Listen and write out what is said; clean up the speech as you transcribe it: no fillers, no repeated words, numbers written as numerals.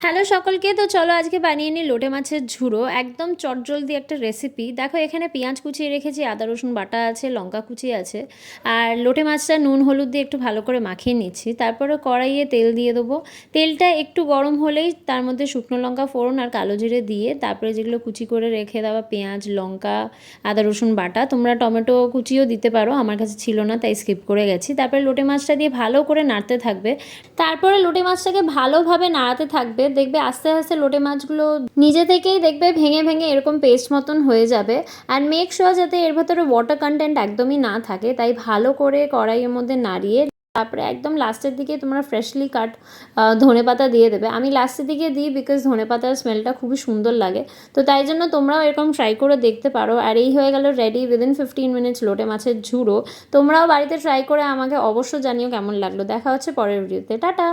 Hello সকলকে, তো চলো আজকে বানিয়ে নিই লোটে মাছের ঝুড়ো। একদম চটজলদি একটা রেসিপি। দেখো এখানে পেঁয়াজ কুচিয়ে রেখেছি, আদা রসুন বাটা আছে, লঙ্কা কুচি আছে, আর লোটে মাছটা নুন হলুদ দিয়ে একটু ভালো করে মাখিয়ে নিচ্ছি। তারপরে কড়াইয়ে তেল দিয়ে দেবো। তেলটা একটু গরম হলেই তার মধ্যে শুকনো লঙ্কা ফোড়ন আর কালো জিরে দিয়ে তারপরে যেগুলো কুচি করে রেখে দেওয়া পেঁয়াজ, লঙ্কা, আদা রসুন বাটা, তোমরা টমেটো কুচিও দিতে পারো, আমার কাছে ছিল না তাই স্কিপ করে গেছি। তারপরে লোটে মাছটা দিয়ে ভালো করে নাড়তে থাকবে। তারপরে লোটে মাছটাকে ভালোভাবে নাড়াতে থাকবে। দেখবে আস্তে আস্তে লোটে মাছগুলো নিজে থেকেই দেখবে ভেঙে ভেঙে এরকম পেস্ট মতন হয়ে যাবে। আর মেক শিওর যাতে এর ভেতরে ওয়াটার কন্টেন্ট একদমই না থাকে, তাই ভালো করে কড়াইয়ের মধ্যে নাড়িয়ে তারপরে একদম লাস্টের দিকে তোমরা ফ্রেশলি কাট ধনে পাতা দিয়ে দেবে। আমি লাস্টের দিকে দিই বিকজ ধনে পাতার স্মেলটা খুবই সুন্দর লাগে। তো তাই জন্য তোমরাও এরকম ট্রাই করে দেখতে পারো। আর এই হয়ে গেল রেডি উইদিন 15 মিনিটস লোটে মাছের ঝুড়ো। তোমরাও বাড়িতে ট্রাই করে আমাকে অবশ্য জানিও কেমন লাগলো। দেখা হচ্ছে পরের ভিডিওতে। টাটা।